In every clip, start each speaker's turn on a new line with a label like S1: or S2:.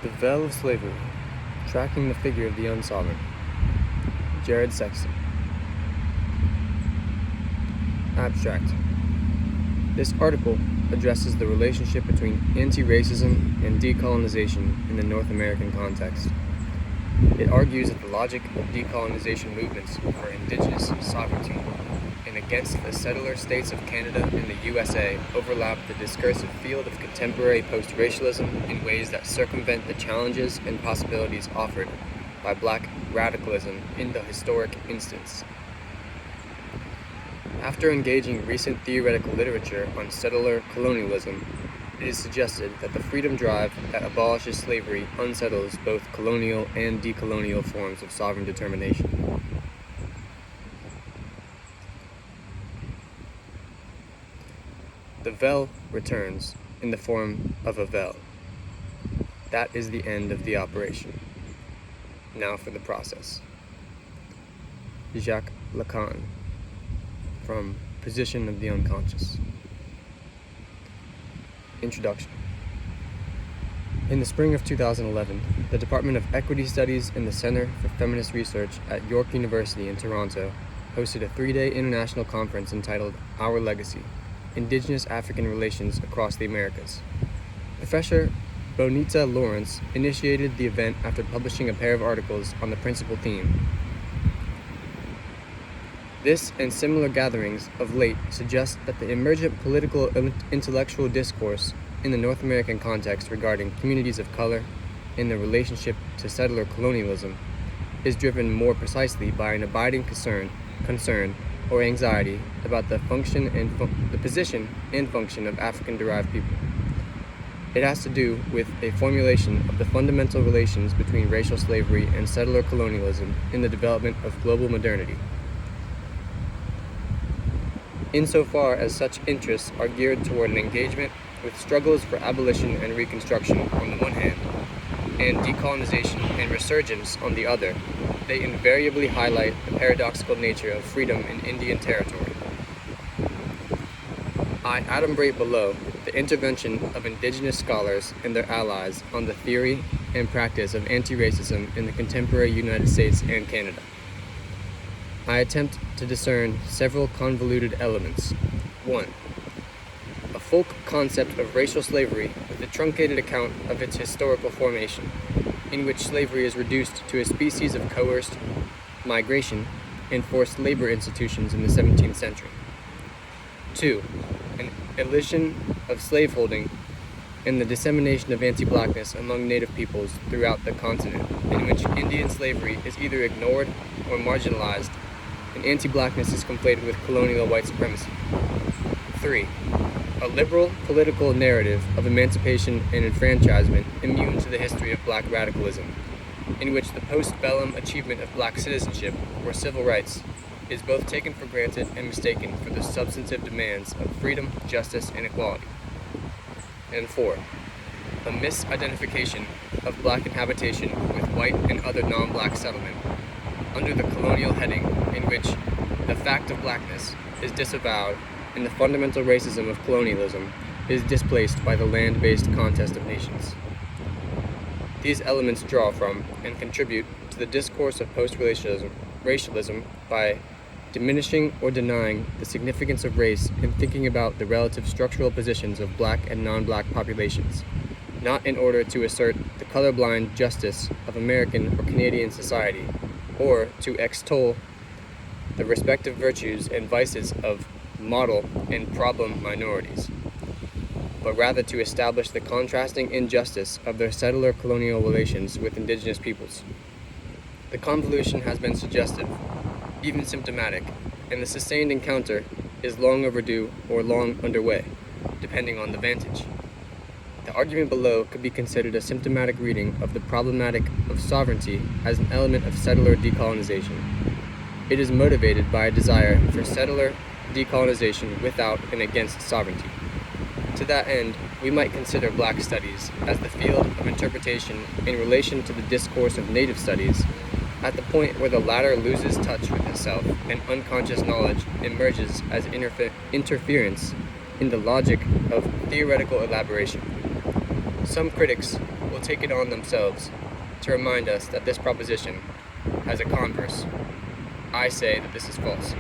S1: The Veil of Slavery, Tracking the Figure of the Unsovereign. Jared Sexton. Abstract. This article addresses the relationship between anti-racism and decolonization in the North American context. It argues that the logic of decolonization movements for indigenous sovereignty and against the settler states of Canada and the USA overlap the discursive field of contemporary post-racialism in ways that circumvent the challenges and possibilities offered by Black radicalism in the historic instance. After engaging recent theoretical literature on settler colonialism, it is suggested that the freedom drive that abolishes slavery unsettles both colonial and decolonial forms of sovereign determination. The veil returns in the form of a veil. That is the end of the operation. Now for the process. Jacques Lacan, from Position of the Unconscious. Introduction. In the spring of 2011, the Department of Equity Studies and the Center for Feminist Research at York University in Toronto hosted a 3-day international conference entitled Our Legacy: Indigenous African Relations Across the Americas. Professor Bonita Lawrence initiated the event after publishing a pair of articles on the principal theme. This and similar gatherings of late suggest that the emergent political and intellectual discourse in the North American context regarding communities of color and their relationship to settler colonialism is driven more precisely by an abiding concern or anxiety about the function and the position and function of African-derived people. It has to do with a formulation of the fundamental relations between racial slavery and settler colonialism in the development of global modernity. Insofar as such interests are geared toward an engagement with struggles for abolition and reconstruction on the one hand, and decolonization and resurgence on the other, they invariably highlight the paradoxical nature of freedom in Indian territory. I adumbrate below the intervention of indigenous scholars and their allies on the theory and practice of anti-racism in the contemporary United States and Canada. I attempt to discern several convoluted elements. 1. A folk concept of racial slavery with a truncated account of its historical formation, in which slavery is reduced to a species of coerced migration and forced labor institutions in the 17th century. 2. An elision of slaveholding and the dissemination of anti-blackness among native peoples throughout the continent, in which Indian slavery is either ignored or marginalized, and anti-blackness is conflated with colonial white supremacy. 3. A liberal political narrative of emancipation and enfranchisement immune to the history of Black radicalism, in which the post-bellum achievement of Black citizenship or civil rights is both taken for granted and mistaken for the substantive demands of freedom, justice, and equality. And 4. A misidentification of Black inhabitation with white and other non-Black settlement under the colonial heading, in which the fact of Blackness is disavowed and the fundamental racism of colonialism is displaced by the land-based contest of nations. These elements draw from and contribute to the discourse of post-racialism by diminishing or denying the significance of race in thinking about the relative structural positions of Black and non-Black populations, not in order to assert the colorblind justice of American or Canadian society, or to extol the respective virtues and vices of model and problem minorities, but rather to establish the contrasting injustice of their settler colonial relations with indigenous peoples. The convolution has been suggestive, even symptomatic, and the sustained encounter is long overdue or long underway, depending on the vantage. The argument below could be considered a symptomatic reading of the problematic of sovereignty as an element of settler decolonization. It is motivated by a desire for settler decolonization without and against sovereignty. To that end, we might consider Black studies as the field of interpretation in relation to the discourse of Native studies, at the point where the latter loses touch with itself and unconscious knowledge emerges as interference in the logic of theoretical elaboration. Some critics will will take it on themselves to remind us that this proposition has a converse. I say that this is false.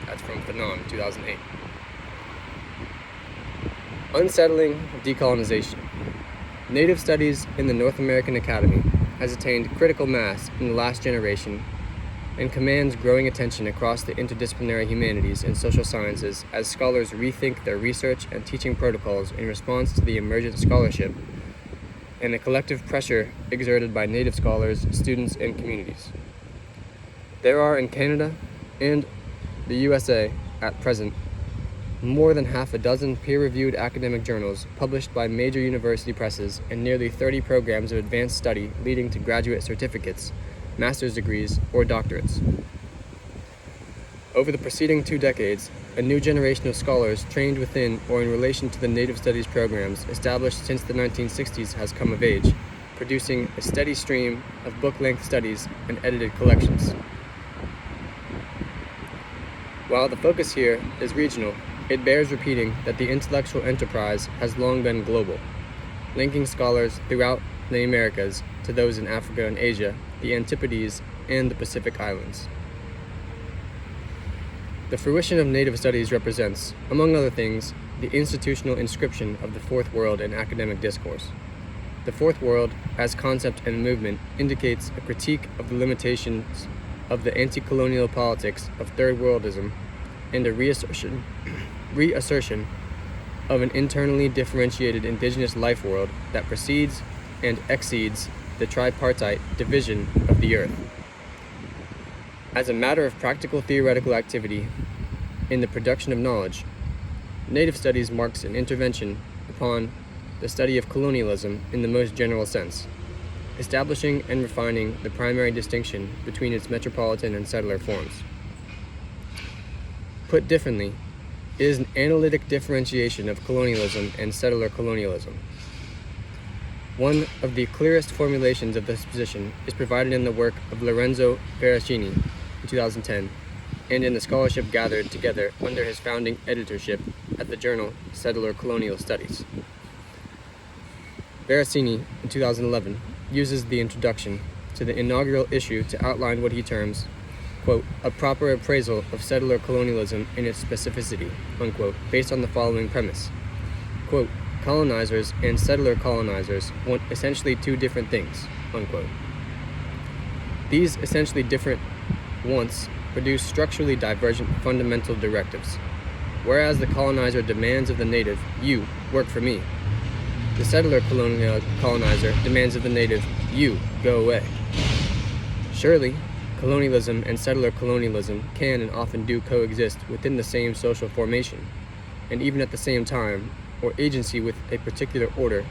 S1: That's from Fanon, 2008. Unsettling decolonization. Native studies in the North American Academy has attained critical mass in the last generation and commands growing attention across the interdisciplinary humanities and social sciences as scholars rethink their research and teaching protocols in response to the emergent scholarship and the collective pressure exerted by Native scholars, students, and communities. There are in Canada and the USA at present more than half a dozen peer-reviewed academic journals published by major university presses and nearly 30 programs of advanced study leading to graduate certificates, master's degrees, or doctorates. Over the preceding 2 decades, a new generation of scholars trained within or in relation to the Native Studies programs established since the 1960s has come of age, producing a steady stream of book-length studies and edited collections. While the focus here is regional, it bears repeating that the intellectual enterprise has long been global, linking scholars throughout the Americas to those in Africa and Asia, the Antipodes, and the Pacific Islands. The fruition of Native studies represents, among other things, the institutional inscription of the Fourth World in academic discourse. The Fourth World, as concept and movement, indicates a critique of the limitations of the anti-colonial politics of Third Worldism and a reassertion of an internally differentiated indigenous life world that precedes and exceeds the tripartite division of the earth. As a matter of practical theoretical activity in the production of knowledge, Native studies marks an intervention upon the study of colonialism in the most general sense, establishing and refining the primary distinction between its metropolitan and settler forms. Put differently, it is an analytic differentiation of colonialism and settler colonialism. One of the clearest formulations of this position is provided in the work of Lorenzo Veracini in 2010 and in the scholarship gathered together under his founding editorship at the journal Settler Colonial Studies. Veracini, in 2011, uses the introduction to the inaugural issue to outline what he terms, quote, a proper appraisal of settler colonialism in its specificity, unquote, based on the following premise. Quote, colonizers and settler colonizers want essentially 2 different things, unquote. These essentially different wants produce structurally divergent fundamental directives. Whereas the colonizer demands of the native, you, work for me, the settler colonizer demands of the native, you, go away. Surely, colonialism and settler colonialism can and often do coexist within the same social formation, and even at the same time, or agency with a particular order,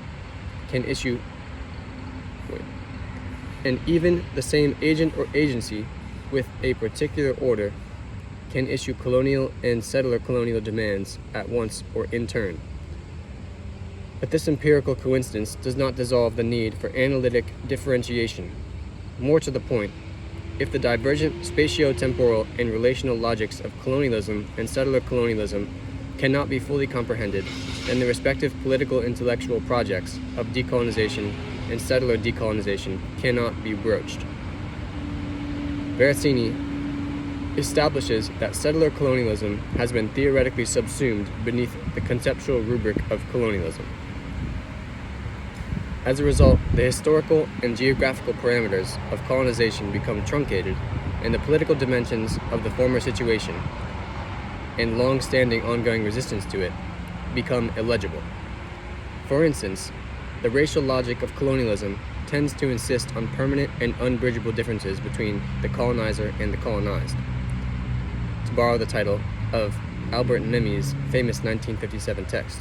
S1: can issue, and even the same agent or agency with a particular order can issue colonial and settler colonial demands at once or in turn. But this empirical coincidence does not dissolve the need for analytic differentiation. More to the point, if the divergent spatio-temporal and relational logics of colonialism and settler colonialism cannot be fully comprehended, then the respective political intellectual projects of decolonization and settler decolonization cannot be broached. Veracini establishes that settler colonialism has been theoretically subsumed beneath the conceptual rubric of colonialism. As a result, the historical and geographical parameters of colonization become truncated, and the political dimensions of the former situation and long-standing ongoing resistance to it become illegible. For instance, the racial logic of colonialism tends to insist on permanent and unbridgeable differences between the colonizer and the colonized, to borrow the title of Albert Memmi's famous 1957 text.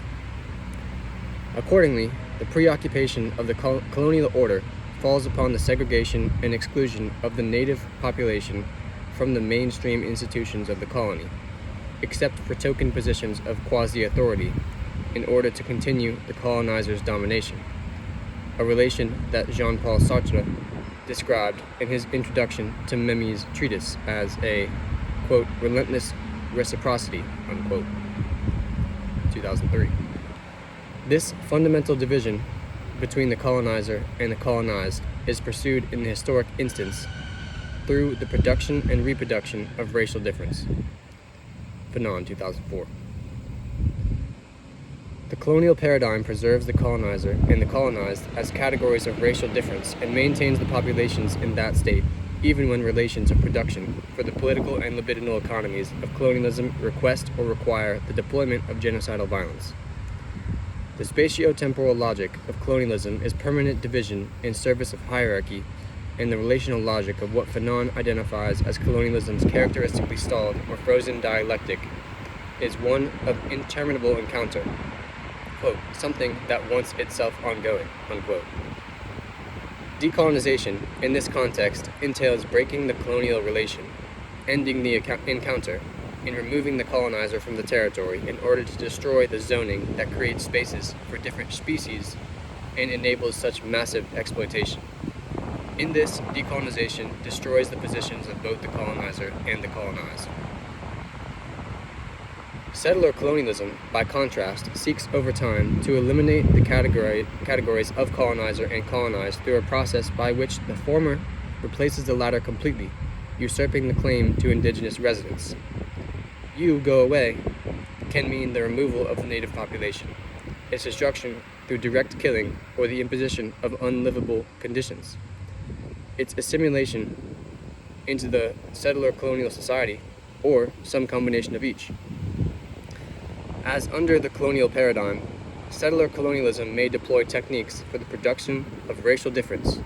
S1: Accordingly, the preoccupation of the colonial order falls upon the segregation and exclusion of the native population from the mainstream institutions of the colony, except for token positions of quasi-authority in order to continue the colonizer's domination, a relation that Jean-Paul Sartre described in his introduction to Memmi's treatise as a, quote, relentless reciprocity, unquote, 2003. This fundamental division between the colonizer and the colonized is pursued in the historic instance through the production and reproduction of racial difference. Fanon, 2004. The colonial paradigm preserves the colonizer and the colonized as categories of racial difference and maintains the populations in that state, even when relations of production for the political and libidinal economies of colonialism request or require the deployment of genocidal violence. The spatio-temporal logic of colonialism is permanent division in service of hierarchy, and the relational logic of what Fanon identifies as colonialism's characteristically stalled or frozen dialectic is one of interminable encounter, quote, something that wants itself ongoing, unquote. Decolonization, in this context, entails breaking the colonial relation, ending the encounter, and removing the colonizer from the territory in order to destroy the zoning that creates spaces for different species and enables such massive exploitation. In this, decolonization destroys the positions of both the colonizer and the colonized. Settler colonialism, by contrast, seeks over time to eliminate the categories of colonizer and colonized through a process by which the former replaces the latter completely, usurping the claim to indigenous residence. "You go away" can mean the removal of the native population, its destruction through direct killing or the imposition of unlivable conditions, its assimilation into the settler colonial society, or some combination of each. As under the colonial paradigm, settler colonialism may deploy techniques for the production of racial difference,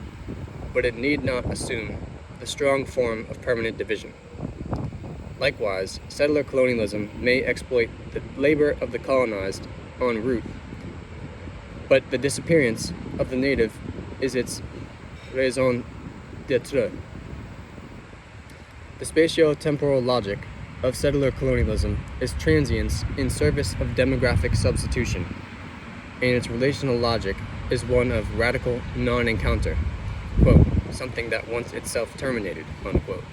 S1: but it need not assume the strong form of permanent division. Likewise, settler colonialism may exploit the labor of the colonized en route, but the disappearance of the native is its raison d'etre. The spatio-temporal logic of settler colonialism is transience in service of demographic substitution, and its relational logic is one of radical non-encounter, quote, something that wants itself terminated, unquote.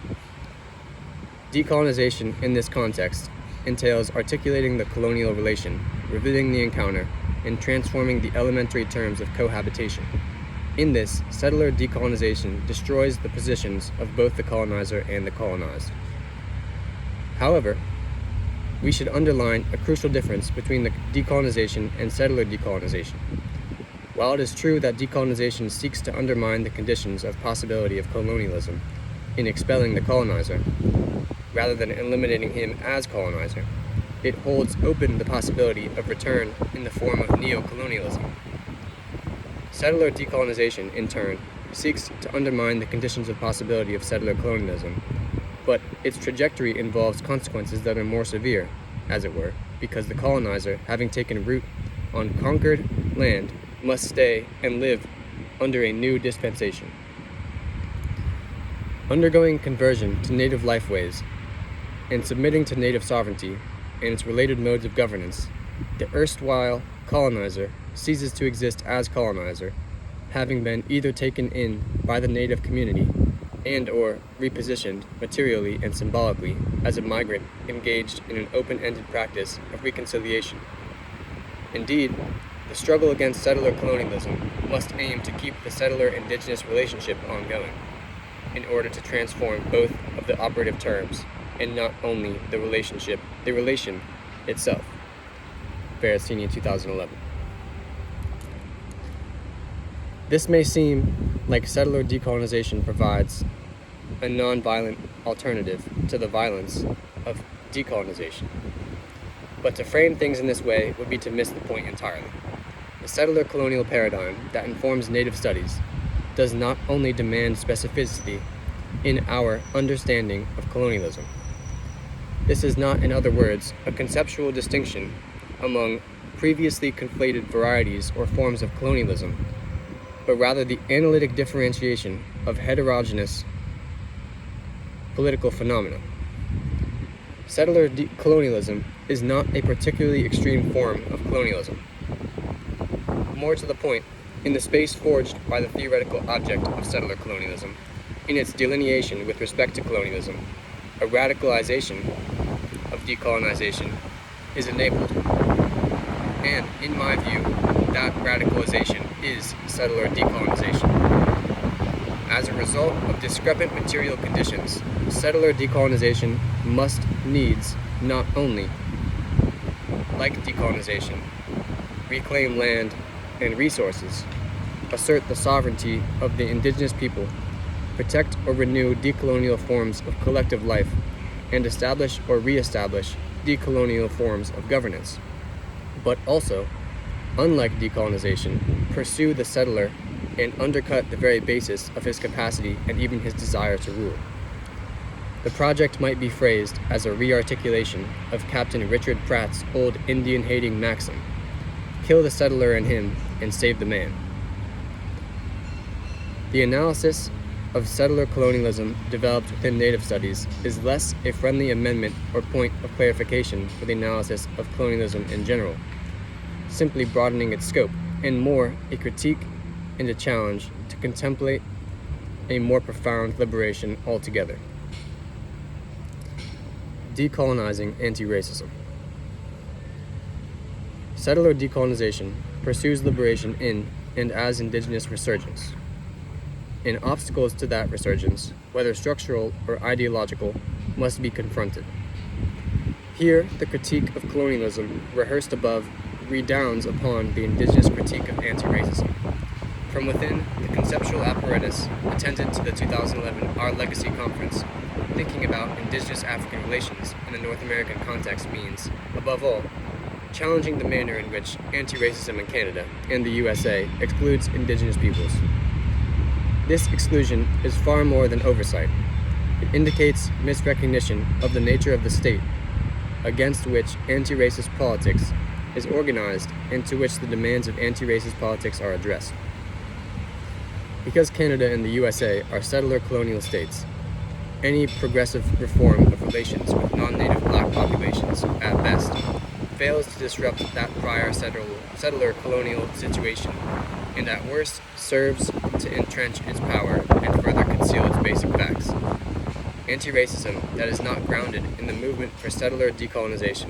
S1: Decolonization in this context entails articulating the colonial relation, revisiting the encounter, and transforming the elementary terms of cohabitation. In this, settler decolonization destroys the positions of both the colonizer and the colonized. However, we should underline a crucial difference between the decolonization and settler decolonization. While it is true that decolonization seeks to undermine the conditions of possibility of colonialism in expelling the colonizer, rather than eliminating him as colonizer, it holds open the possibility of return in the form of neo-colonialism. Settler decolonization, in turn, seeks to undermine the conditions of possibility of settler colonialism, but its trajectory involves consequences that are more severe, as it were, because the colonizer, having taken root on conquered land, must stay and live under a new dispensation. Undergoing conversion to native lifeways and submitting to native sovereignty and its related modes of governance, the erstwhile colonizer ceases to exist as colonizer, having been either taken in by the native community and or repositioned materially and symbolically as a migrant engaged in an open-ended practice of reconciliation. Indeed, the struggle against settler colonialism must aim to keep the settler-indigenous relationship ongoing in order to transform both of the operative terms and not only the relation itself. Veracini, 2011. This may seem like settler decolonization provides a non-violent alternative to the violence of decolonization. But to frame things in this way would be to miss the point entirely. The settler colonial paradigm that informs native studies does not only demand specificity in our understanding of colonialism. This is not, in other words, a conceptual distinction among previously conflated varieties or forms of colonialism, but rather the analytic differentiation of heterogeneous political phenomena. Settler colonialism is not a particularly extreme form of colonialism. More to the point, in the space forged by the theoretical object of settler colonialism, in its delineation with respect to colonialism, a radicalization of decolonization is enabled. And, in my view, that radicalization is settler decolonization. As a result of discrepant material conditions, settler decolonization must needs not only, like decolonization, reclaim land and resources, assert the sovereignty of the indigenous people, protect or renew decolonial forms of collective life, and establish or re-establish decolonial forms of governance, but also, unlike decolonization, pursue the settler and undercut the very basis of his capacity and even his desire to rule. The project might be phrased as a re-articulation of Captain Richard Pratt's old Indian-hating maxim, "Kill the settler in him and save the man." The analysis of settler colonialism developed within Native studies is less a friendly amendment or point of clarification for the analysis of colonialism in general, simply broadening its scope, and more a critique and a challenge to contemplate a more profound liberation altogether. Decolonizing anti-racism. Settler decolonization pursues liberation in and as indigenous resurgence, and obstacles to that resurgence, whether structural or ideological, must be confronted. Here, the critique of colonialism, rehearsed above, redounds upon the indigenous critique of anti-racism. From within the conceptual apparatus attendant to the 2011 Our Legacy Conference, thinking about indigenous African relations in the North American context means, above all, challenging the manner in which anti-racism in Canada and the USA excludes indigenous peoples. This exclusion is far more than oversight. It indicates misrecognition of the nature of the state, against which anti-racist politics is organized and to which the demands of anti-racist politics are addressed. Because Canada and the USA are settler colonial states, any progressive reform of relations with non-native black populations, at best, fails to disrupt that prior settler colonial situation, and at worst serves to entrench its power and further conceal its basic facts. Anti-racism that is not grounded in the movement for settler decolonization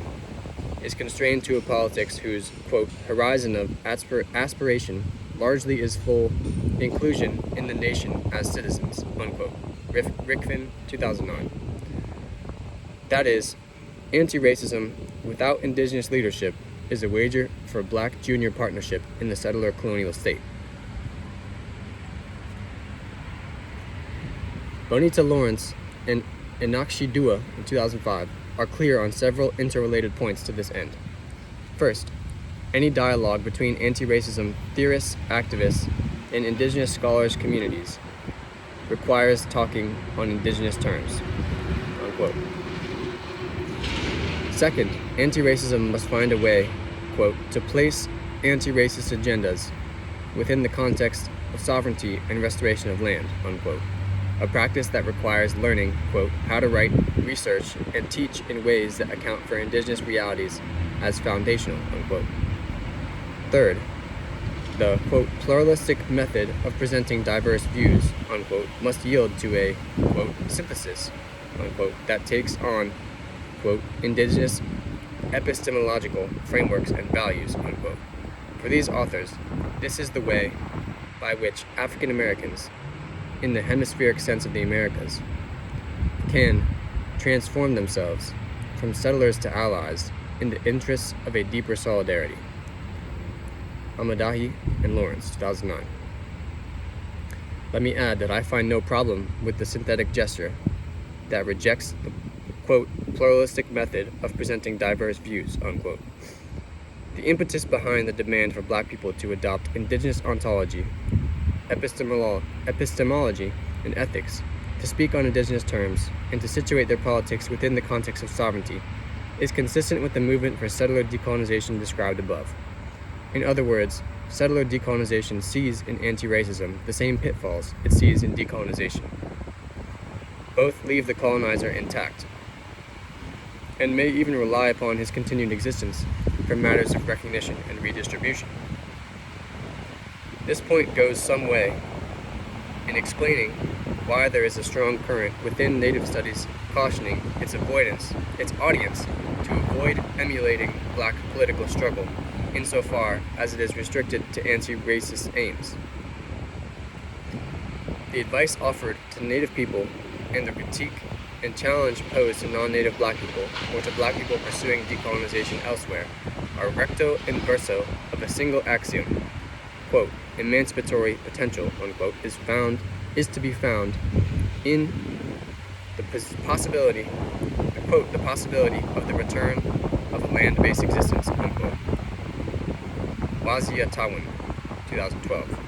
S1: is constrained to a politics whose, quote, horizon of aspiration largely is full inclusion in the nation as citizens, unquote. Rickfin, 2009. That is, anti-racism without indigenous leadership is a wager for black junior partnership in the settler colonial state. Bonita Lawrence and Enakshi Dua in 2005 are clear on several interrelated points to this end. First, any dialogue between anti-racism theorists, activists, and indigenous scholars communities requires talking on indigenous terms, unquote. Second, anti-racism must find a way, quote, to place anti-racist agendas within the context of sovereignty and restoration of land, unquote. A practice that requires learning, quote, how to write, research, and teach in ways that account for indigenous realities as foundational, unquote. Third, the, quote, pluralistic method of presenting diverse views, unquote, must yield to a, quote, synthesis, unquote, that takes on, quote, indigenous epistemological frameworks and values, unquote. For these authors, this is the way by which African Americans, in the hemispheric sense of the Americas, can transform themselves from settlers to allies in the interests of a deeper solidarity. Amadahi and Lawrence, 2009. Let me add that I find no problem with the synthetic gesture that rejects the, quote, pluralistic method of presenting diverse views, unquote. The impetus behind the demand for black people to adopt indigenous ontology, epistemology, and ethics, to speak on indigenous terms, and to situate their politics within the context of sovereignty, is consistent with the movement for settler decolonization described above. In other words, settler decolonization sees in anti-racism the same pitfalls it sees in decolonization. Both leave the colonizer intact, and may even rely upon his continued existence for matters of recognition and redistribution. This point goes some way in explaining why there is a strong current within Native studies cautioning its audience, to avoid emulating black political struggle insofar as it is restricted to anti-racist aims. The advice offered to Native people and the critique and challenge posed to non-Native Black people or to Black people pursuing decolonization elsewhere are recto and verso of a single axiom. Quote, emancipatory potential, unquote, is to be found in the possibility of the return of a land-based existence, unquote. Waziatawin, 2012.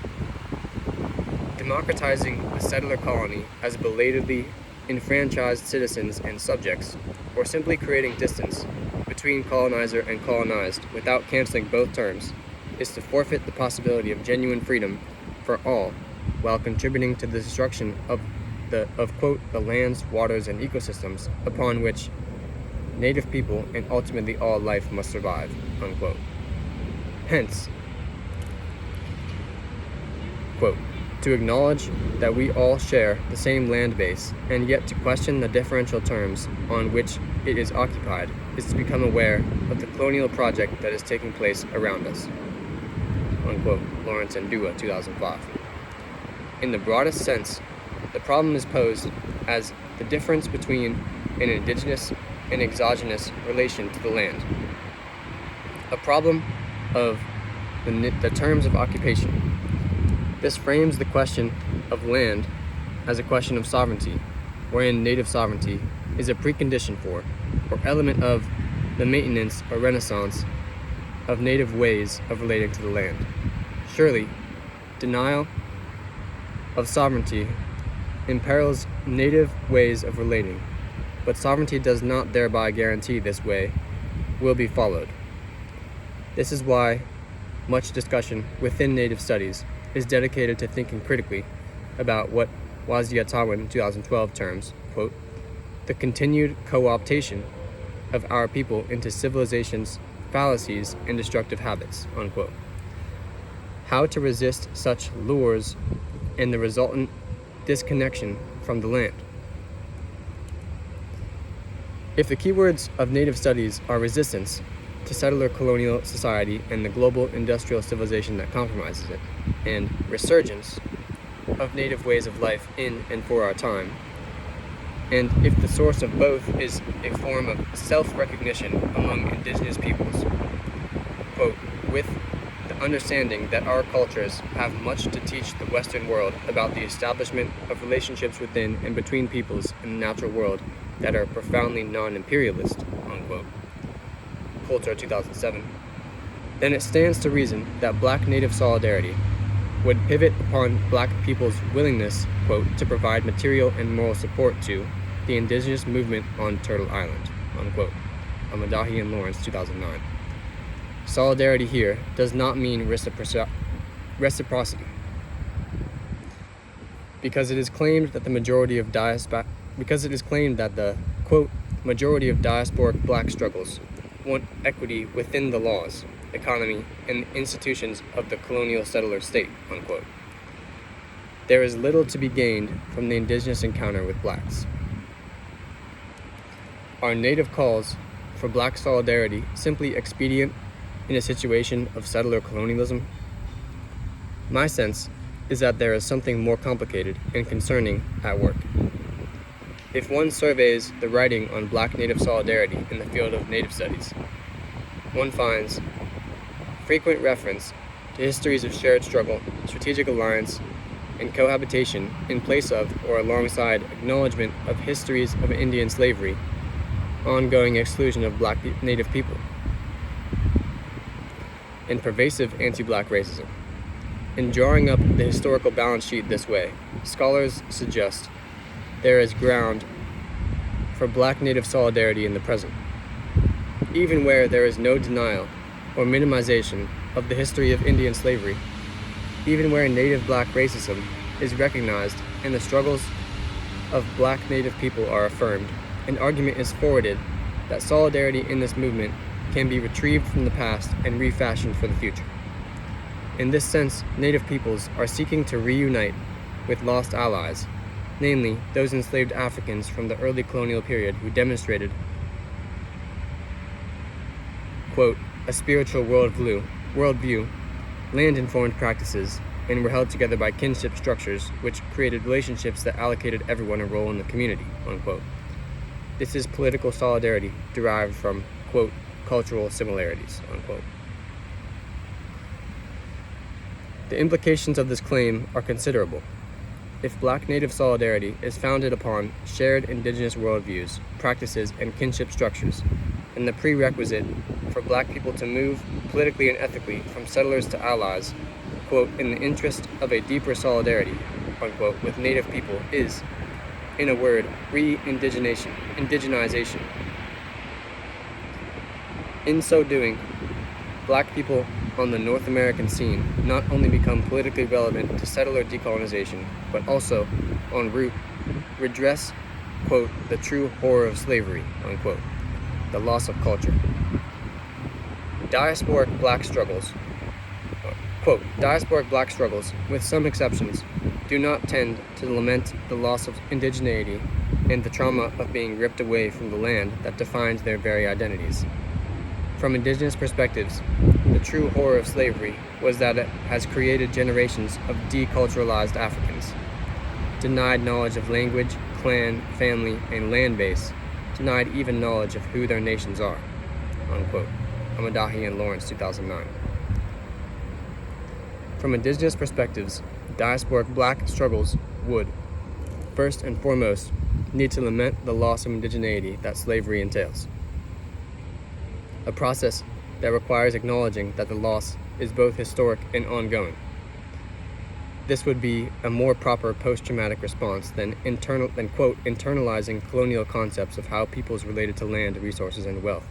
S1: Democratizing the settler colony as belatedly enfranchised citizens and subjects, or simply creating distance between colonizer and colonized without canceling both terms, is to forfeit the possibility of genuine freedom for all while contributing to the destruction of quote, the lands, waters, and ecosystems upon which Native people and ultimately all life must survive, unquote. Hence, quote, to acknowledge that we all share the same land base and yet to question the differential terms on which it is occupied is to become aware of the colonial project that is taking place around us, unquote. Lawrence and Dua, 2005. In the broadest sense, the problem is posed as the difference between an indigenous and exogenous relation to the land. A problem of the terms of occupation. This frames the question of land as a question of sovereignty, wherein native sovereignty is a precondition for, or element of, the maintenance or renaissance of native ways of relating to the land. Surely, denial of sovereignty imperils native ways of relating, but sovereignty does not thereby guarantee this way will be followed. This is why much discussion within Native studies is dedicated to thinking critically about what Waziatawin 2012 terms, quote, the continued co-optation of our people into civilization's fallacies and destructive habits, unquote. How to resist such lures and the resultant disconnection from the land. If the keywords of Native studies are resistance to settler colonial society and the global industrial civilization that compromises it, and resurgence of Native ways of life in and for our time, and if the source of both is a form of self-recognition among indigenous peoples, quote, with the understanding that our cultures have much to teach the Western world about the establishment of relationships within and between peoples in the natural world that are profoundly non-imperialist, unquote. Coulter, 2007. Then it stands to reason that Black Native solidarity would pivot upon Black people's willingness, quote, to provide material and moral support to the indigenous movement on Turtle Island, unquote. Amadahi and Lawrence, 2009. Solidarity here does not mean reciprocity, because it is claimed that the quote, majority of diasporic Black struggles want equity within the laws, economy, and institutions of the colonial settler state, unquote. There is little to be gained from the indigenous encounter with Blacks. Are Native calls for Black solidarity simply expedient in a situation of settler colonialism? My sense is that there is something more complicated and concerning at work. If one surveys the writing on Black Native solidarity in the field of Native studies, one finds frequent reference to histories of shared struggle, strategic alliance, and cohabitation in place of or alongside acknowledgement of histories of Indian slavery, ongoing exclusion of Black Native people, and pervasive anti-Black racism. In drawing up the historical balance sheet this way, scholars suggest there is ground for Black Native solidarity in the present, even where there is no denial or minimization of the history of Indian slavery, even where Native Black racism is recognized and the struggles of Black Native people are affirmed. An argument is forwarded that solidarity in this movement can be retrieved from the past and refashioned for the future. In this sense, Native peoples are seeking to reunite with lost allies, namely those enslaved Africans from the early colonial period who demonstrated, quote, a spiritual worldview, land-informed practices, and were held together by kinship structures which created relationships that allocated everyone a role in the community, unquote. This is political solidarity derived from, quote, cultural similarities, unquote. The implications of this claim are considerable. If Black Native solidarity is founded upon shared indigenous worldviews, practices, and kinship structures, then the prerequisite for Black people to move politically and ethically from settlers to allies, quote, in the interest of a deeper solidarity, unquote, with Native people is, in a word, re-indigenization. In so doing, Black people on the North American scene not only become politically relevant to settler decolonization, but also, en route, redress, quote, the true horror of slavery, unquote, the loss of culture. Diasporic Black struggles, with some exceptions, do not tend to lament the loss of indigeneity and the trauma of being ripped away from the land that defines their very identities. From indigenous perspectives, the true horror of slavery was that it has created generations of deculturalized Africans, denied knowledge of language, clan, family, and land base, denied even knowledge of who their nations are, unquote. Amadahi and Lawrence, 2009. From indigenous perspectives, diasporic Black struggles would, first and foremost, need to lament the loss of indigeneity that slavery entails, a process that requires acknowledging that the loss is both historic and ongoing. This would be a more proper post-traumatic response than quote, internalizing colonial concepts of how peoples related to land, resources, and wealth,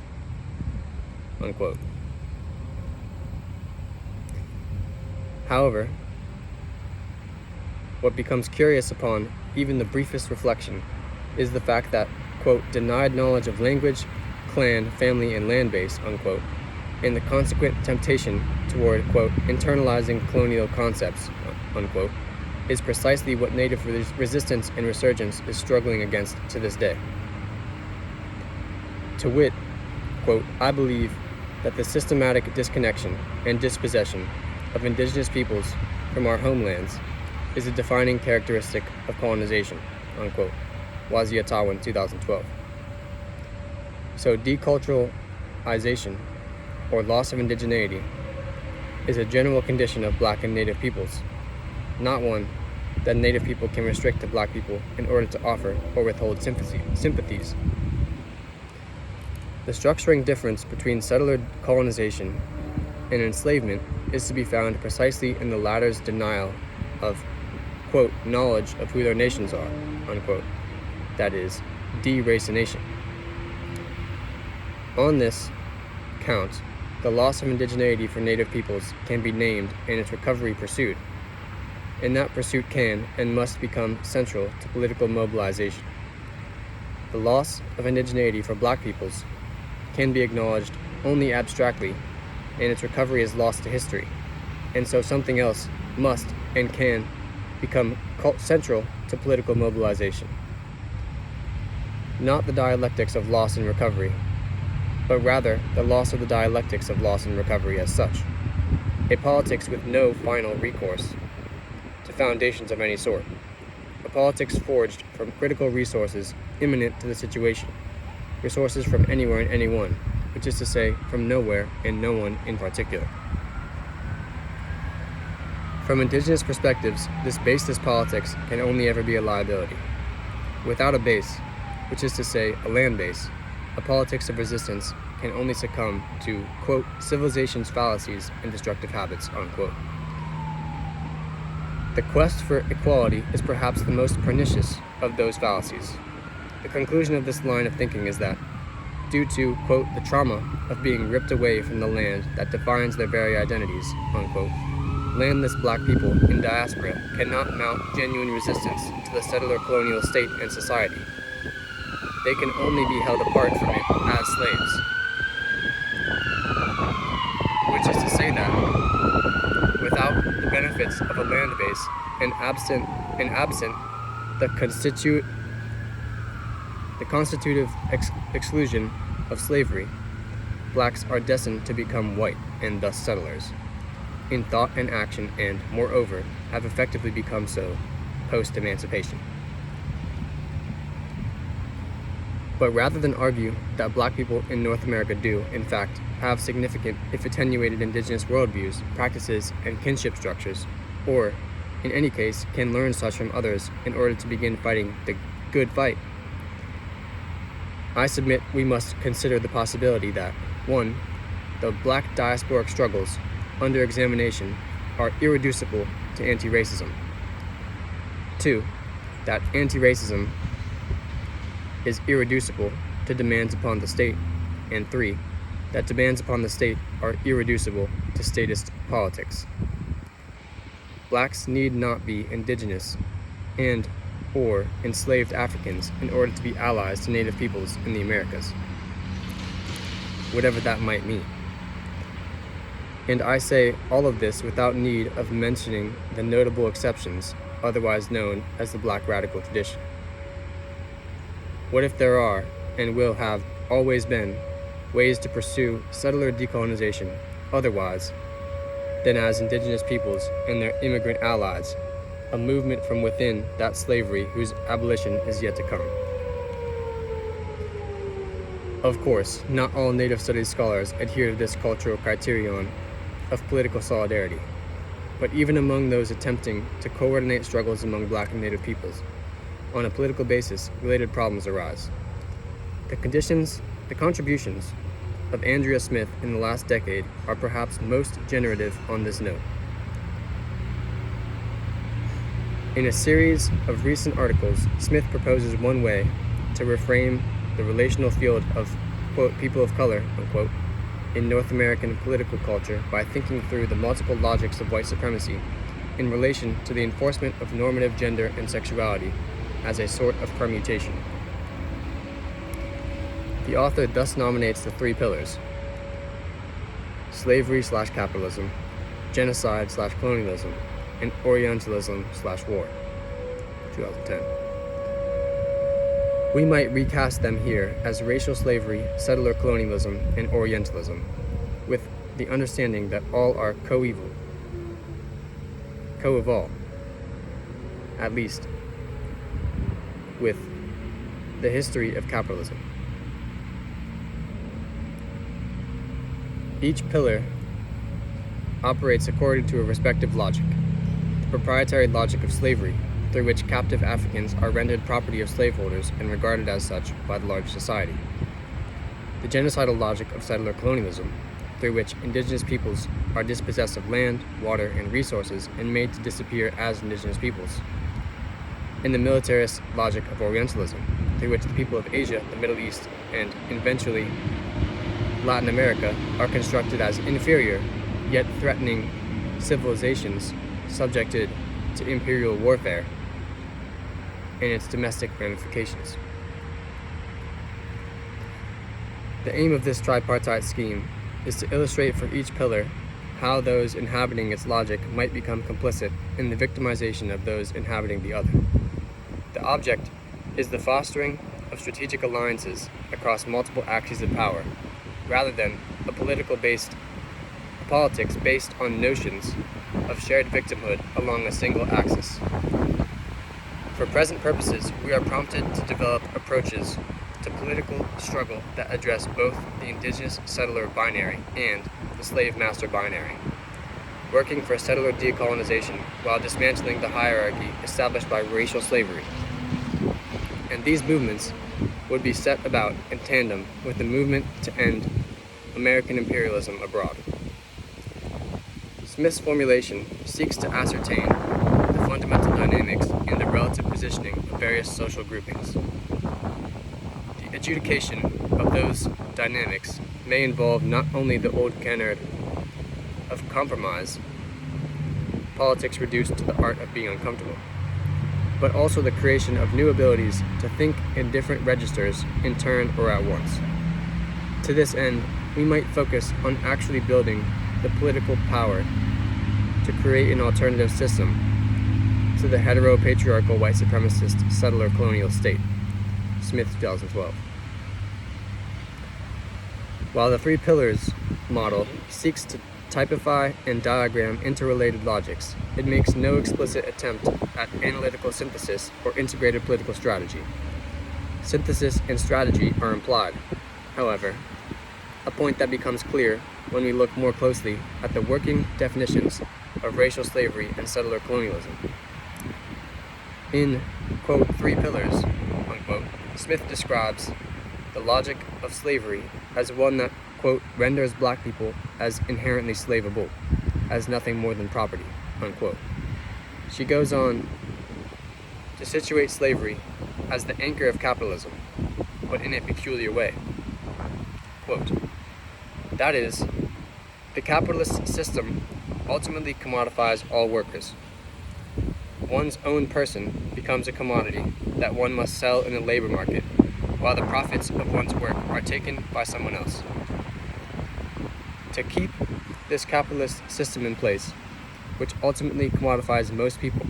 S1: unquote. However, what becomes curious upon even the briefest reflection is the fact that, quote, denied knowledge of language, clan, family, and land base, unquote, and the consequent temptation toward, quote, internalizing colonial concepts, unquote, is precisely what Native resistance and resurgence is struggling against to this day. To wit, quote, I believe that the systematic disconnection and dispossession of indigenous peoples from our homelands is a defining characteristic of colonization, unquote. Wazia Tawin, 2012. So deculturalization, or loss of indigeneity, is a general condition of Black and Native peoples, not one that Native people can restrict to Black people in order to offer or withhold sympathies. The structuring difference between settler colonization and enslavement is to be found precisely in the latter's denial of, quote, knowledge of who their nations are, unquote, that is, de-racination. On this count, the loss of indigeneity for Native peoples can be named and its recovery pursued, and that pursuit can and must become central to political mobilization. The loss of indigeneity for Black peoples can be acknowledged only abstractly, and its recovery is lost to history, and so something else must and can become central to political mobilization. Not the dialectics of loss and recovery, but rather the loss of the dialectics of loss and recovery as such, a politics with no final recourse to foundations of any sort, a politics forged from critical resources imminent to the situation, resources from anywhere and anyone, which is to say, from nowhere and no one in particular. From indigenous perspectives, this baseless politics can only ever be a liability. Without a base, which is to say, a land base, a politics of resistance can only succumb to, quote, civilization's fallacies and destructive habits, unquote. The quest for equality is perhaps the most pernicious of those fallacies. The conclusion of this line of thinking is that, due to, quote, the trauma of being ripped away from the land that defines their very identities, unquote, landless Black people in diaspora cannot mount genuine resistance to the settler colonial state and society. They can only be held apart from it as slaves. Which is to say that, without the benefits of a land base and absent the constitutive exclusion of slavery, blacks are destined to become white and thus settlers, in thought and action, and, moreover, have effectively become so post-emancipation. But rather than argue that black people in North America do, in fact, have significant, if attenuated, indigenous worldviews, practices, and kinship structures, or, in any case, can learn such from others in order to begin fighting the good fight, I submit we must consider the possibility that, 1. The black diasporic struggles, under examination, are irreducible to anti-racism. 2. That anti-racism is irreducible to demands upon the state. And 3. That demands upon the state are irreducible to statist politics. Blacks need not be indigenous and or enslaved Africans in order to be allies to Native peoples in the Americas, whatever that might mean. And I say all of this without need of mentioning the notable exceptions, otherwise known as the Black radical tradition. What if there are, and will have always been, ways to pursue settler decolonization otherwise than as indigenous peoples and their immigrant allies, a movement from within that slavery whose abolition is yet to come? Of course, not all Native Studies scholars adhere to this cultural criterion of political solidarity, but even among those attempting to coordinate struggles among Black and Native peoples, on a political basis, related problems arise. The contributions of Andrea Smith in the last decade are perhaps most generative on this note. In a series of recent articles, Smith proposes one way to reframe the relational field of, quote, people of color, unquote, in North American political culture by thinking through the multiple logics of white supremacy in relation to the enforcement of normative gender and sexuality as a sort of permutation. The author thus nominates the three pillars: slavery/capitalism, genocide/colonialism, and Orientalism/war, 2010. We might recast them here as racial slavery, settler colonialism, and Orientalism, with the understanding that all are co-evolve, at least, with the history of capitalism. Each pillar operates according to a respective logic: the proprietary logic of slavery, through which captive Africans are rendered property of slaveholders and regarded as such by the larger society; the genocidal logic of settler colonialism, through which indigenous peoples are dispossessed of land, water, and resources and made to disappear as indigenous peoples; and the militarist logic of Orientalism, through which the people of Asia, the Middle East, and eventually Latin America are constructed as inferior, yet threatening civilizations subjected to imperial warfare and its domestic ramifications. The aim of this tripartite scheme is to illustrate for each pillar how those inhabiting its logic might become complicit in the victimization of those inhabiting the other. The object is the fostering of strategic alliances across multiple axes of power, rather than a politics based on notions of shared victimhood along a single axis. For present purposes, we are prompted to develop approaches to political struggle that address both the indigenous settler binary and the slave-master binary, working for settler decolonization while dismantling the hierarchy established by racial slavery. And these movements would be set about in tandem with the movement to end American imperialism abroad. Smith's formulation seeks to ascertain the fundamental dynamics and the relative positioning of various social groupings. The adjudication of those dynamics may involve not only the old canard of compromise, politics reduced to the art of being uncomfortable, but also the creation of new abilities to think in different registers in turn or at once. To this end, we might focus on actually building the political power to create an alternative system to the heteropatriarchal white supremacist settler colonial state. Smith, 2012. While the three pillars model seeks to typify and diagram interrelated logics, it makes no explicit attempt at analytical synthesis or integrated political strategy. Synthesis and strategy are implied, however, a point that becomes clear when we look more closely at the working definitions of racial slavery and settler colonialism. In, quote, three pillars, unquote, Smith describes the logic of slavery as one that, quote, renders black people as inherently slaveable, as nothing more than property, unquote. She goes on to situate slavery as the anchor of capitalism, but in a peculiar way. Quote, that is, the capitalist system ultimately commodifies all workers. One's own person becomes a commodity that one must sell in the labor market, while the profits of one's work are taken by someone else. To keep this capitalist system in place, which ultimately commodifies most people,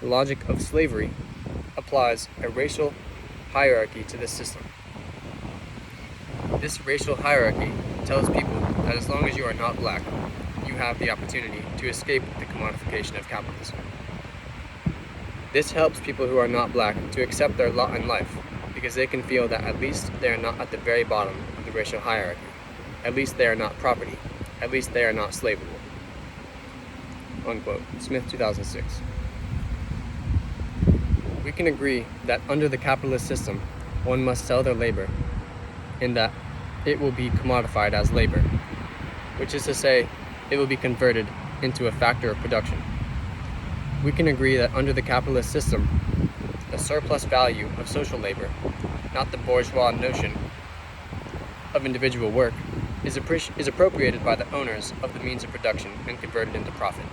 S1: the logic of slavery applies a racial hierarchy to this system. This racial hierarchy tells people that as long as you are not black, you have the opportunity to escape the commodification of capitalism. This helps people who are not black to accept their lot in life, because they can feel that at least they are not at the very bottom of the racial hierarchy. At least they are not property. At least they are not slaveable. Unquote. Smith, 2006. We can agree that under the capitalist system, one must sell their labor, in that it will be commodified as labor, which is to say, it will be converted into a factor of production. We can agree that under the capitalist system, the surplus value of social labor, not the bourgeois notion of individual work, is appropriated by the owners of the means of production and converted into profit.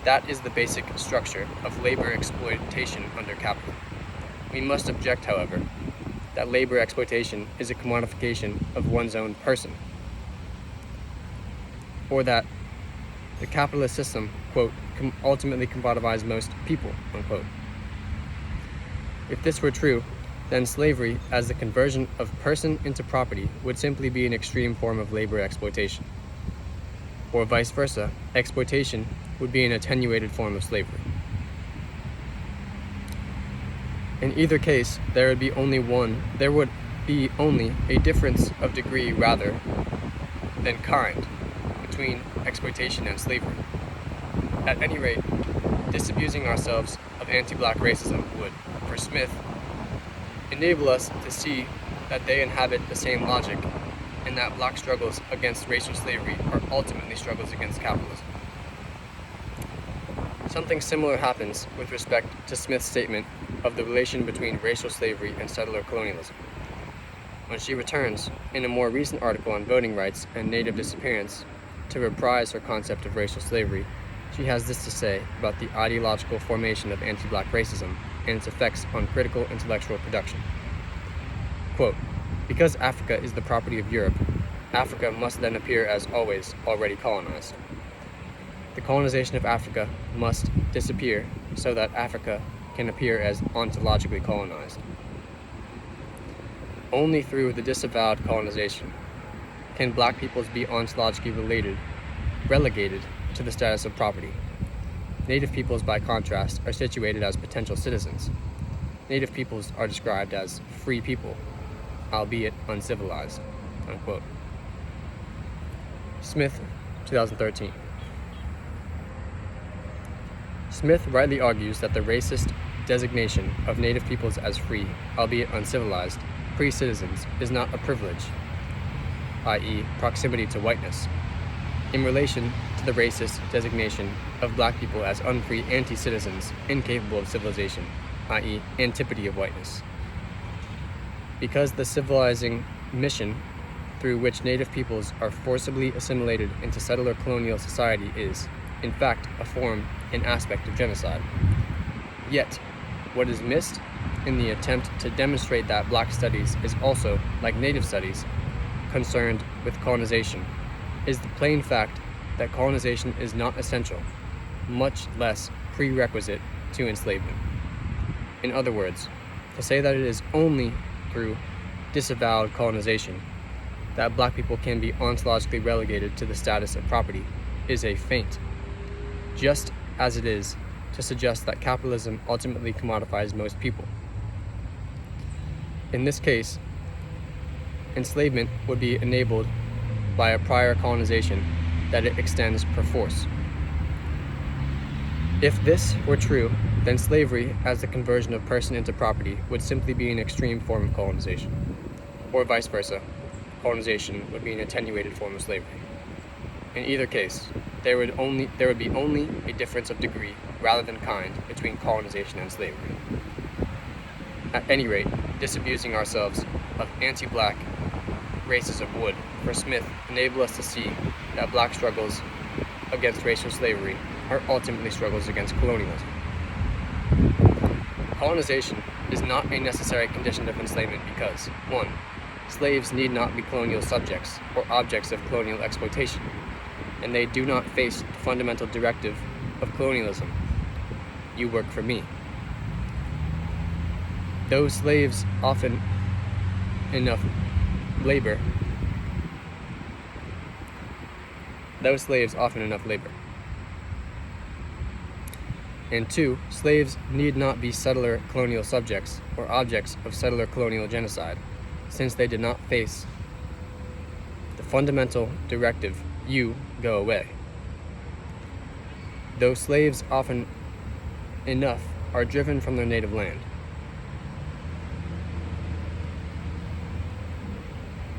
S1: That is the basic structure of labor exploitation under capital. We must object, however, that labor exploitation is a commodification of one's own person, or that the capitalist system, quote, ultimately commodifies most people, unquote. If this were true, then slavery, as the conversion of person into property, would simply be an extreme form of labor exploitation. Or vice versa, exploitation would be an attenuated form of slavery. In either case, there would be only a difference of degree rather than kind between exploitation and slavery. At any rate, disabusing ourselves of anti-black racism would, for Smith, enable us to see that they inhabit the same logic, and that black struggles against racial slavery are ultimately struggles against capitalism. Something similar happens with respect to Smith's statement of the relation between racial slavery and settler colonialism. When she returns, in a more recent article on voting rights and native disappearance, to reprise her concept of racial slavery, she has this to say about the ideological formation of anti-black racism and its effects on critical intellectual production. Quote, because Africa is the property of Europe, Africa must then appear as always already colonized. The colonization of Africa must disappear so that Africa can appear as ontologically colonized. Only through the disavowed colonization can black peoples be ontologically relegated to the status of property. Native peoples, by contrast, are situated as potential citizens. Native peoples are described as free people, albeit uncivilized, unquote. Smith, 2013. Smith rightly argues that the racist designation of native peoples as free, albeit uncivilized, pre-citizens is not a privilege, i.e., proximity to whiteness, in relation to the racist designation of black people as unfree anti-citizens incapable of civilization, i.e., antipody of whiteness. Because the civilizing mission through which native peoples are forcibly assimilated into settler colonial society is, in fact, a form and aspect of genocide. Yet, what is missed in the attempt to demonstrate that black studies is also, like native studies, concerned with colonization, is the plain fact that colonization is not essential, much less prerequisite to enslavement. In other words, to say that it is only through disavowed colonization that black people can be ontologically relegated to the status of property is a feint, just as it is to suggest that capitalism ultimately commodifies most people. In this case, enslavement would be enabled by a prior colonization that it extends perforce. If this were true, then slavery as the conversion of person into property would simply be an extreme form of colonization, or vice versa, colonization would be an attenuated form of slavery. In either case, there would be only a difference of degree rather than kind between colonization and slavery. At any rate, disabusing ourselves of anti-black racism would, for Smith, enable us to see that black struggles against racial slavery are ultimately struggles against colonialism. Colonization is not a necessary condition of enslavement because, 1. Slaves need not be colonial subjects or objects of colonial exploitation, and they do not face the fundamental directive of colonialism: you work for me. Though slaves often enough labor. And 2, slaves need not be settler colonial subjects or objects of settler colonial genocide, since they did not face the fundamental directive, you go away. Though slaves often enough are driven from their native land.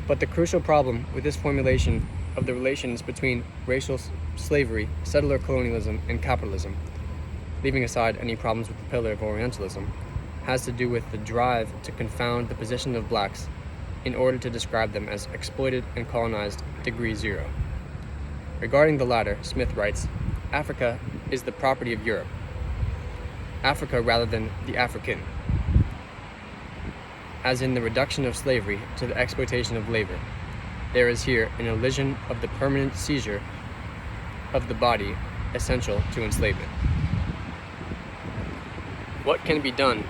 S1: But the crucial problem with this formulation of the relations between racial slavery, settler colonialism, and capitalism, leaving aside any problems with the pillar of Orientalism, has to do with the drive to confound the position of blacks in order to describe them as exploited and colonized degree 0. Regarding the latter, Smith writes, Africa is the property of Europe. Africa rather than the African. As in the reduction of slavery to the exploitation of labor, there is here an elision of the permanent seizure of the body essential to enslavement. What can be done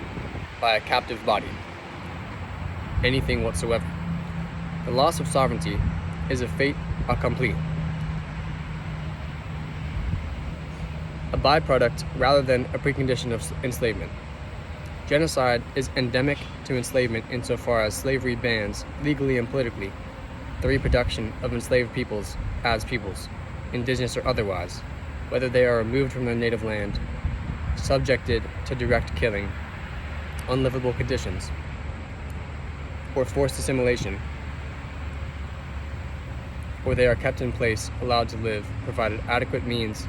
S1: by a captive body? Anything whatsoever. The loss of sovereignty is a fait accompli, a byproduct rather than a precondition of enslavement. Genocide is endemic to enslavement insofar as slavery bans, legally and politically, the reproduction of enslaved peoples as peoples, indigenous or otherwise, whether they are removed from their native land, subjected to direct killing, unlivable conditions, or forced assimilation, or they are kept in place, allowed to live, provided adequate means,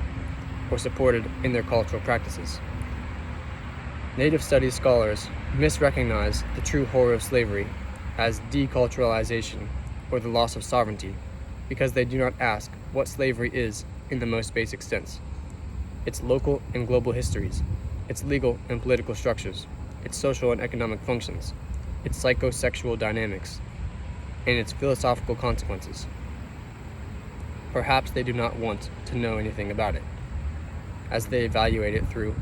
S1: or supported in their cultural practices. Native studies scholars misrecognize the true horror of slavery as deculturalization or the loss of sovereignty because they do not ask what slavery is in the most basic sense, its local and global histories, its legal and political structures, its social and economic functions, its psychosexual dynamics, and its philosophical consequences. Perhaps they do not want to know anything about it, as they evaluate it through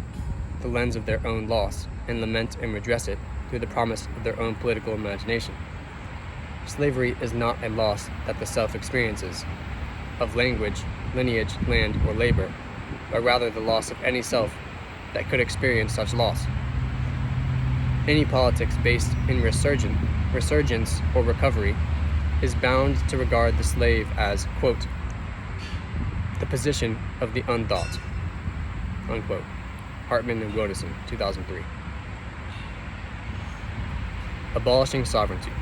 S1: the lens of their own loss and lament and redress it through the promise of their own political imagination. Slavery is not a loss that the self experiences of language, lineage, land, or labor, but rather the loss of any self that could experience such loss. Any politics based in resurgence or recovery is bound to regard the slave as, quote, the position of the unthought, unquote. Hartman and Wodeson, 2003. Abolishing sovereignty.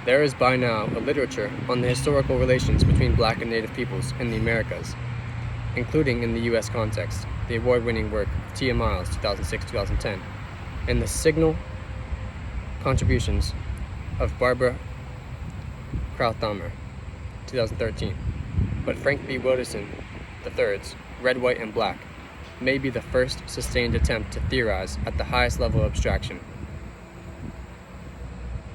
S1: There is by now a literature on the historical relations between black and native peoples in the Americas, including in the U.S. context, the award-winning work of Tia Miles, 2006-2010, and the signal contributions of Barbara Krauthammer, 2013. But Frank B. Wodeson III's Red, White, and Black may be the first sustained attempt to theorize at the highest level of abstraction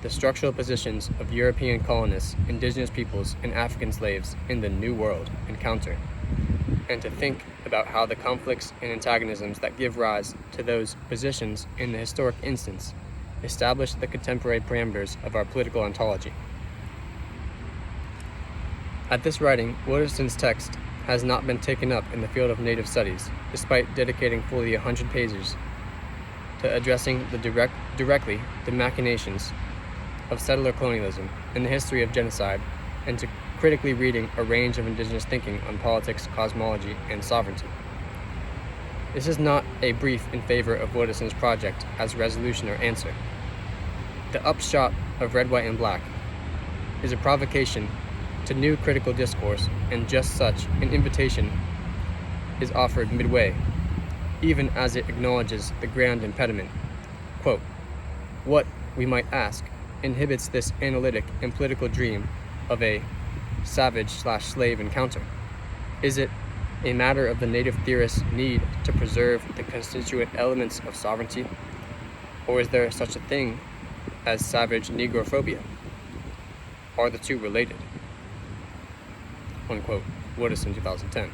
S1: the structural positions of European colonists, indigenous peoples, and African slaves in the New World encounter, and to think about how the conflicts and antagonisms that give rise to those positions in the historic instance establish the contemporary parameters of our political ontology. At this writing, Waterston's text has not been taken up in the field of Native Studies, despite dedicating fully 100 pages to addressing directly the machinations of settler colonialism and the history of genocide, and to critically reading a range of indigenous thinking on politics, cosmology, and sovereignty. This is not a brief in favor of Waterston's project as resolution or answer. The upshot of Red, White, and Black is a provocation to new critical discourse, and just such an invitation is offered midway, even as it acknowledges the grand impediment. Quote, what, we might ask, inhibits this analytic and political dream of a savage/slave encounter? Is it a matter of the native theorist's need to preserve the constituent elements of sovereignty? Or is there such a thing as savage negrophobia? Are the two related? Unquote. Waterston, 2010.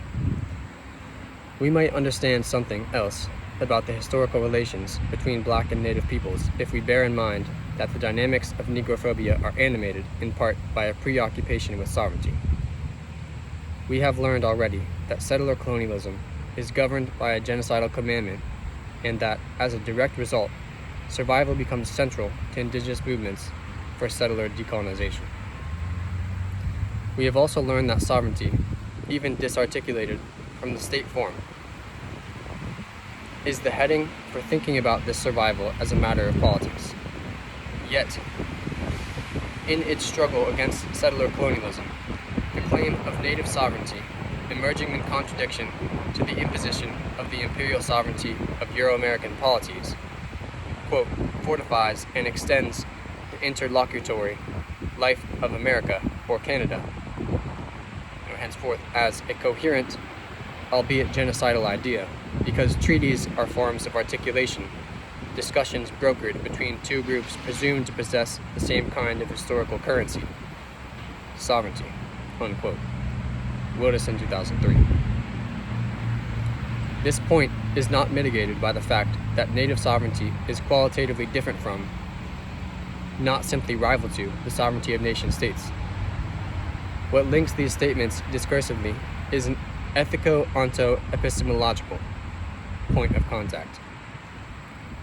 S1: We might understand something else about the historical relations between Black and Native peoples if we bear in mind that the dynamics of negrophobia are animated in part by a preoccupation with sovereignty. We have learned already that settler colonialism is governed by a genocidal commandment, and that, as a direct result, survival becomes central to indigenous movements for settler decolonization. We have also learned that sovereignty, even disarticulated from the state form, is the heading for thinking about this survival as a matter of politics. Yet, in its struggle against settler colonialism, the claim of native sovereignty, emerging in contradiction to the imposition of the imperial sovereignty of Euro-American polities, quote, fortifies and extends the interlocutory life of America or Canada, or henceforth as a coherent, albeit genocidal idea, because treaties are forms of articulation, discussions brokered between two groups presumed to possess the same kind of historical currency, sovereignty, unquote. Waterston, 2003. This point is not mitigated by the fact that native sovereignty is qualitatively different from, not simply rival to, the sovereignty of nation states. What links these statements discursively is an ethico-onto-epistemological point of contact.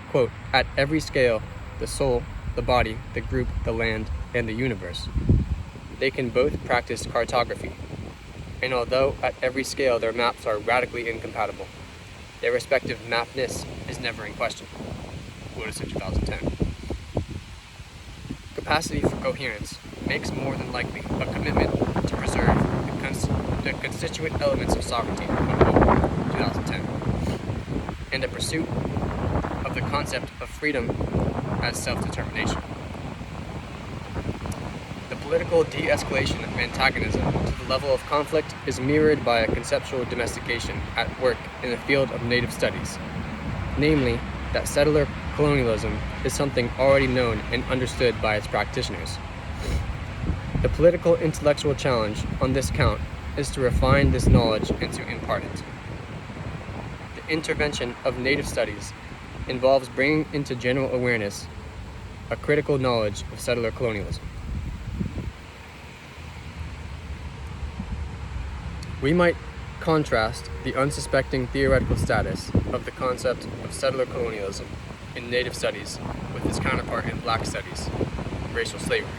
S1: Quote, at every scale, the soul, the body, the group, the land, and the universe, they can both practice cartography, and although at every scale their maps are radically incompatible, their respective mapness is never in question. Waterston, 2010. Capacity for coherence makes more than likely a commitment to preserve the constituent elements of sovereignty, 2010, and a pursuit of the concept of freedom as self-determination. The political de-escalation of antagonism to the level of conflict is mirrored by a conceptual domestication at work in the field of native studies, namely that settler colonialism is something already known and understood by its practitioners. The political intellectual challenge on this count is to refine this knowledge and to impart it. The intervention of native studies involves bringing into general awareness a critical knowledge of settler colonialism. We might contrast the unsuspecting theoretical status of the concept of settler colonialism in native studies with its counterpart in Black studies, racial slavery.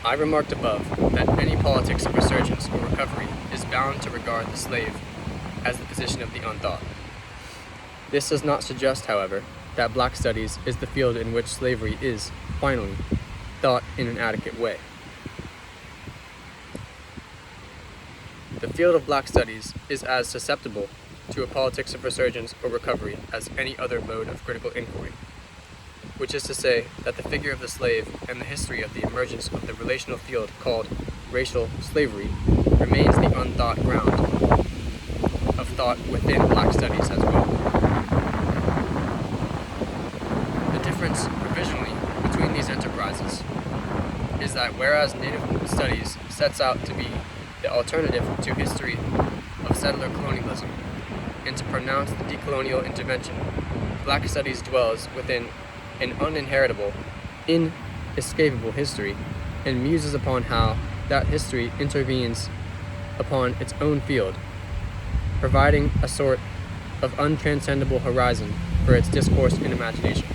S1: I remarked above that any politics of resurgence or recovery is bound to regard the slave as the position of the unthought. This does not suggest, however, that Black studies is the field in which slavery is, finally, thought in an adequate way. The field of Black studies is as susceptible to a politics of resurgence or recovery as any other mode of critical inquiry, which is to say that the figure of the slave and the history of the emergence of the relational field called racial slavery remains the unthought ground of thought within Black studies as well. The difference provisionally between these enterprises is that whereas native studies sets out to be the alternative to history of settler colonialism and to pronounce the decolonial intervention, Black Studies dwells within an uninheritable, inescapable history and muses upon how that history intervenes upon its own field, providing a sort of untranscendable horizon for its discourse and imagination.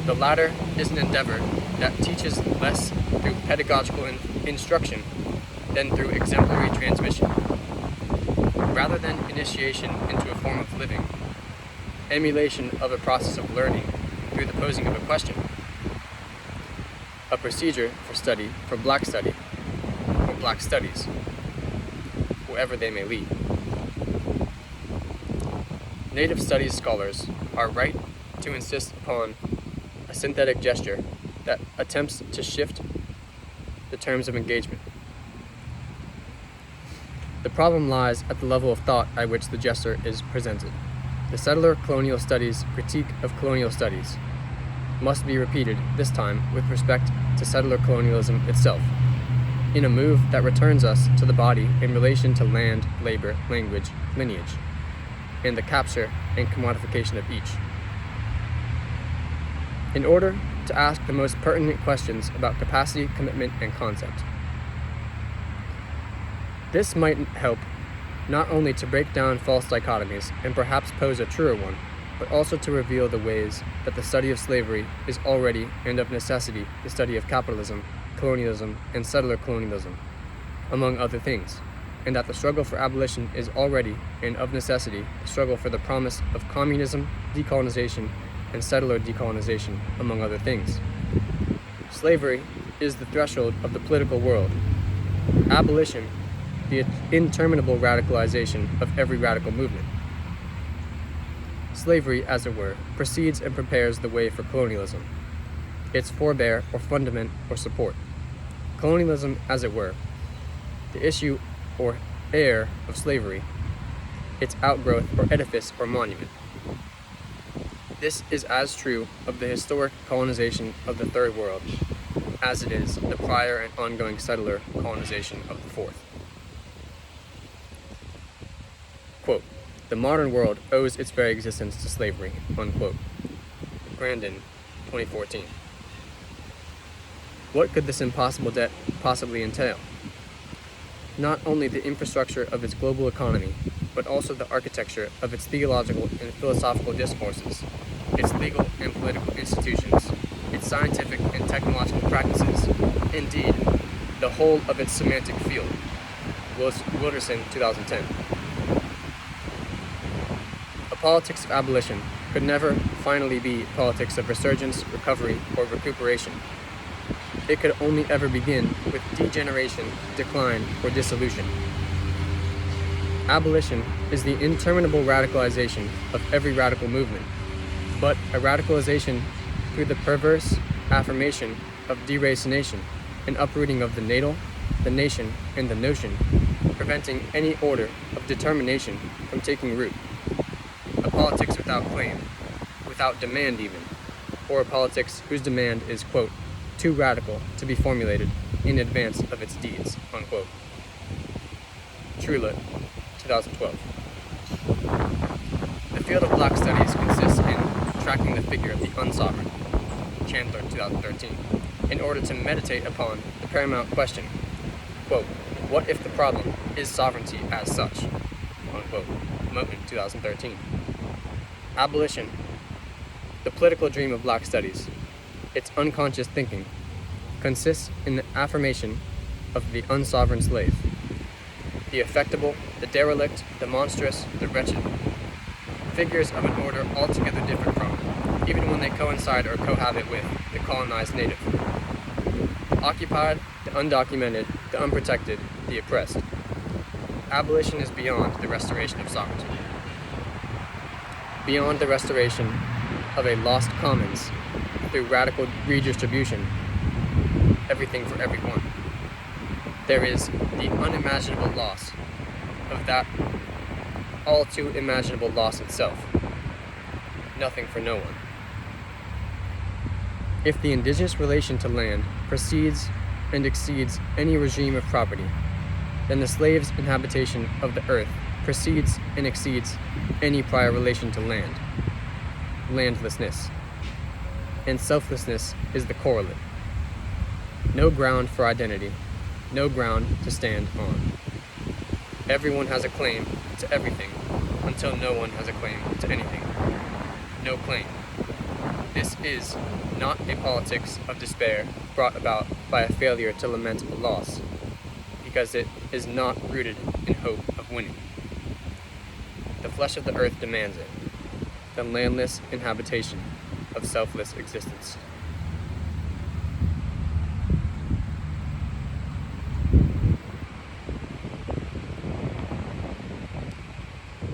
S1: The latter is an endeavor that teaches less through pedagogical instruction than through exemplary transmission. Rather than initiation into a form of living, emulation of a process of learning through the posing of a question, a procedure for study for Black study, or Black studies, wherever they may lead. Native studies scholars are right to insist upon a synthetic gesture that attempts to shift the terms of engagement. The problem lies at the level of thought at which the gesture is presented. The settler colonial studies critique of colonial studies must be repeated, this time with respect to settler colonialism itself, in a move that returns us to the body in relation to land, labor, language, lineage, and the capture and commodification of each. In order to ask the most pertinent questions about capacity, commitment, and concept. This might help not only to break down false dichotomies and perhaps pose a truer one, but also to reveal the ways that the study of slavery is already and of necessity the study of capitalism, colonialism, and settler colonialism, among other things, and that the struggle for abolition is already and of necessity the struggle for the promise of communism, decolonization, and settler decolonization, among other things. Slavery is the threshold of the political world. Abolition, the interminable radicalization of every radical movement. Slavery, as it were, precedes and prepares the way for colonialism, its forebear or fundament or support. Colonialism, as it were, the issue or heir of slavery, its outgrowth or edifice or monument. This is as true of the historic colonization of the Third World as it is the prior and ongoing settler colonization of the Fourth. Quote, "The modern world owes its very existence to slavery," unquote. Grandin, 2014. What could this impossible debt possibly entail? Not only the infrastructure of its global economy, but also the architecture of its theological and philosophical discourses, its legal and political institutions, its scientific and technological practices, indeed, the whole of its semantic field. Wilderson, 2010. A politics of abolition could never finally be politics of resurgence, recovery, or recuperation. It could only ever begin with degeneration, decline, or dissolution. Abolition is the interminable radicalization of every radical movement, but a radicalization through the perverse affirmation of deracination, an uprooting of the natal, the nation, and the notion, preventing any order of determination from taking root. A politics without claim, without demand even, or a politics whose demand is, quote, too radical to be formulated in advance of its deeds, unquote. Trulet, 2012. The field of Black studies consists in tracking the figure of the Unsovereign, Chandler, 2013, in order to meditate upon the paramount question, quote, what if the problem is sovereignty as such, unquote. Moten, 2013. Abolition, the political dream of Black studies, its unconscious thinking, consists in the affirmation of the unsovereign slave, the affectable, the derelict, the monstrous, the wretched, figures of an order altogether different from, even when they coincide or cohabit with, the colonized native. The occupied, the undocumented, the unprotected, the oppressed. Abolition is beyond the restoration of sovereignty, beyond the restoration of a lost commons through radical redistribution, everything for everyone. There is the unimaginable loss of that all too imaginable loss itself, nothing for no one. If the indigenous relation to land precedes and exceeds any regime of property, then the slave's inhabitation of the earth precedes and exceeds any prior relation to land, landlessness, and selflessness is the correlate. No ground for identity, no ground to stand on. Everyone has a claim to everything until no one has a claim to anything. No claim. This is not a politics of despair brought about by a failure to lament a loss, because it is not rooted in hope of winning. The flesh of the earth demands it, the landless inhabitation of selfless existence.